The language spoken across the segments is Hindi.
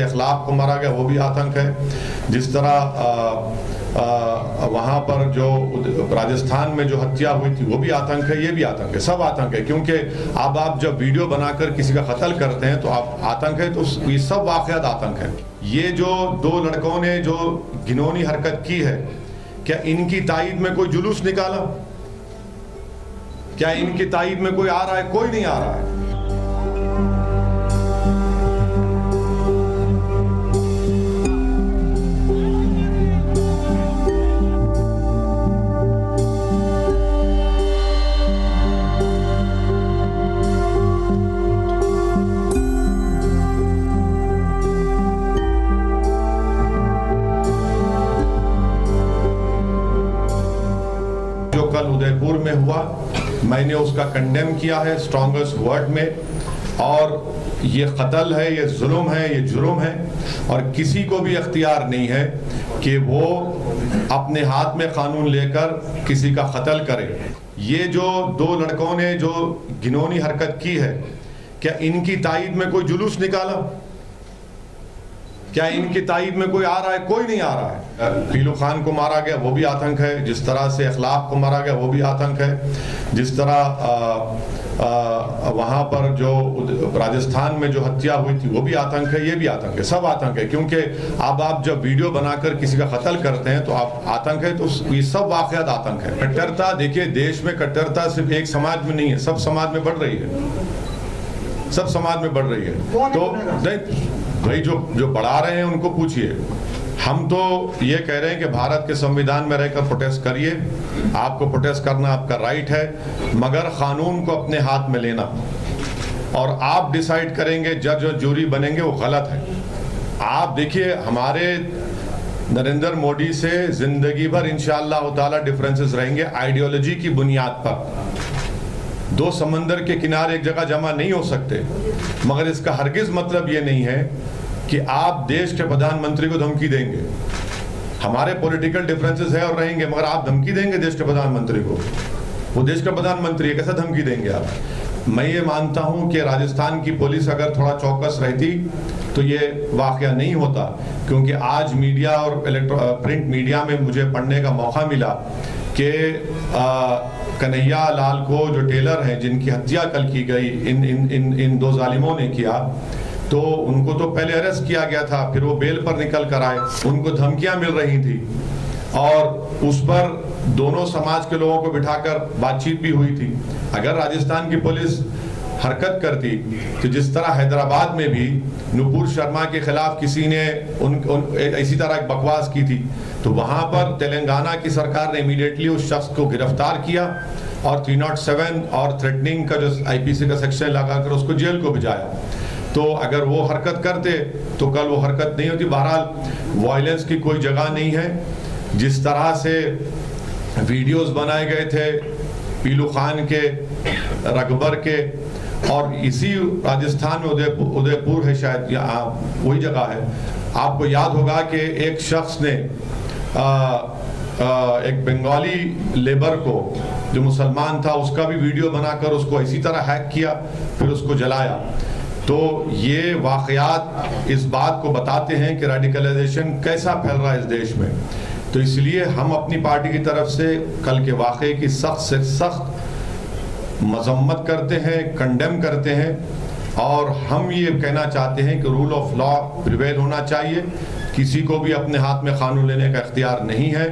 अखलाक को मारा गया वो भी आतंक है। जिस तरह वहाँ पर जो राजस्थान में जो हत्या हुई थी वो भी आतंक है, ये भी आतंक है, सब आतंक है। क्योंकि अब आप जब वीडियो बनाकर किसी का कत्ल करते हैं तो आप आतंक है, तो ये सब वाक़यात आतंक है। ये जो दो लड़कों ने जो घिनौनी हरकत की है, क्या इनकी तायद में कोई जुलूस निकाला? क्या इनकी तायद में कोई आ रहा है? कोई नहीं आ रहा है। जो कल उदयपुर में हुआ, मैंने उसका कंडेम किया है स्ट्रॉन्गेस्ट वर्ड में। और ये कत्ल है, ये जुल्म है, ये जुर्म है, और किसी को भी अख्तियार नहीं है कि वो अपने हाथ में कानून लेकर किसी का कत्ल करे। ये जो दो लड़कों ने जो घिनौनी हरकत की है, क्या इनकी तायद में कोई जुलूस निकाला? क्या इनकी तायद में कोई आ रहा है? कोई नहीं आ रहा है। पीलू खान को मारा गया वो भी आतंक है। जिस तरह से अखलाक को मारा गया वो भी आतंक है। जिस तरह वहाँ पर जो राजस्थान में जो हत्या हुई थी वो भी आतंक है, ये भी आतंक है, सब आतंक है। क्योंकि अब आप जब वीडियो बनाकर किसी का कत्ल करते हैं तो आप आतंक है, तो ये सब वाक़यात आतंक है। कट्टरता, देखिए देश में कट्टरता सिर्फ एक समाज में नहीं है, सब समाज में बढ़ रही है, सब समाज में बढ़ रही है। तो भाई जो बढ़ा रहे हैं उनको पूछिए। हम तो ये कह रहे हैं कि भारत के संविधान में रहकर प्रोटेस्ट करिए, आपको प्रोटेस्ट करना आपका राइट है, मगर कानून को अपने हाथ में लेना और आप डिसाइड करेंगे, जज और जूरी बनेंगे, वो गलत है। आप देखिए हमारे नरेंद्र मोदी से जिंदगी भर इंशाअल्लाह ताला डिफरेंसेस रहेंगे आइडियोलॉजी की बुनियाद पर। दो समंदर के किनारे एक जगह जमा नहीं हो सकते, मगर इसका हरगिज मतलब ये नहीं है कि आप देश के प्रधानमंत्री को धमकी देंगे। हमारे पॉलिटिकल डिफरेंसेस है और रहेंगे, मगर आप धमकी देंगे देश के प्रधानमंत्री को? वो देश का प्रधानमंत्री है, कैसा धमकी देंगे आप? मैं ये मानता हूं कि राजस्थान की पुलिस अगर थोड़ा चौकस रहती तो ये वाकया नहीं होता। क्योंकि आज मीडिया और प्रिंट मीडिया में मुझे पढ़ने का मौका मिला कि कन्हैया लाल को, जो टेलर हैं जिनकी हत्या कल की गई इन दो जालिमों ने किया, तो उनको तो पहले अरेस्ट किया गया था, फिर वो बेल पर निकल कर आए, उनको धमकियां मिल रही थी और उस पर दोनों समाज के लोगों को बिठाकर बातचीत भी हुई थी। अगर राजस्थान की पुलिस हरकत करती तो जिस तरह हैदराबाद में भी नुपुर शर्मा के खिलाफ किसी ने इसी तरह एक बकवास की थी, तो वहां पर तेलंगाना की सरकार ने इमीडिएटली उस शख्स को गिरफ्तार किया और 307 और थ्रेटनिंग का जो आईपीसी का सेक्शन लगाकर उसको जेल को भिजाया। तो अगर वो हरकत करते तो कल वो हरकत नहीं होती। बहरहाल वायलेंस की कोई जगह नहीं है। जिस तरह से वीडियोस बनाए गए थे पीलू खान के, रगबर के, और इसी राजस्थान में उदयपुर है शायद, वही जगह है। आपको याद होगा कि एक शख्स ने एक बंगाली लेबर को जो मुसलमान था उसका भी वीडियो बनाकर उसको इसी तरह हैक किया, फिर उसको जलाया। तो ये वाक़यात इस बात को बताते हैं कि रेडिकलाइजेशन कैसा फैल रहा है इस देश में। तो इसलिए हम अपनी पार्टी की तरफ से कल के वाक़े की सख्त से सख्त मजम्मत करते हैं, कंडेम करते हैं, और हम ये कहना चाहते हैं कि रूल ऑफ लॉ प्रिवेल होना चाहिए। किसी को भी अपने हाथ में कानून लेने का इख्तियार नहीं है।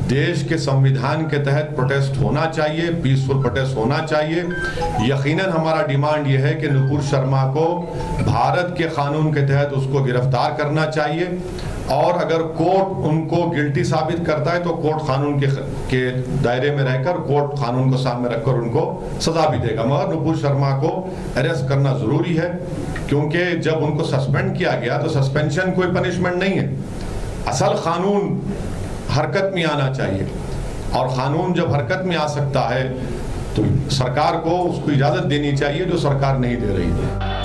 देश के संविधान के तहत प्रोटेस्ट होना चाहिए, पीसफुल प्रोटेस्ट होना चाहिए। यकीनन हमारा डिमांड ये है कि नुपुर शर्मा को भारत के कानून के तहत उसको गिरफ्तार करना चाहिए, और अगर कोर्ट उनको गिल्टी साबित करता है तो कोर्ट कानून के दायरे में रहकर कोर्ट कानून को सामने रखकर उनको सजा भी देगा। मगर नुपुर शर्मा को अरेस्ट करना जरूरी है, क्योंकि जब उनको सस्पेंड किया गया तो सस्पेंशन कोई पनिशमेंट नहीं है। असल कानून हरकत में आना चाहिए, और कानून जब हरकत में आ सकता है तो सरकार को उसको इजाजत देनी चाहिए, जो सरकार नहीं दे रही है।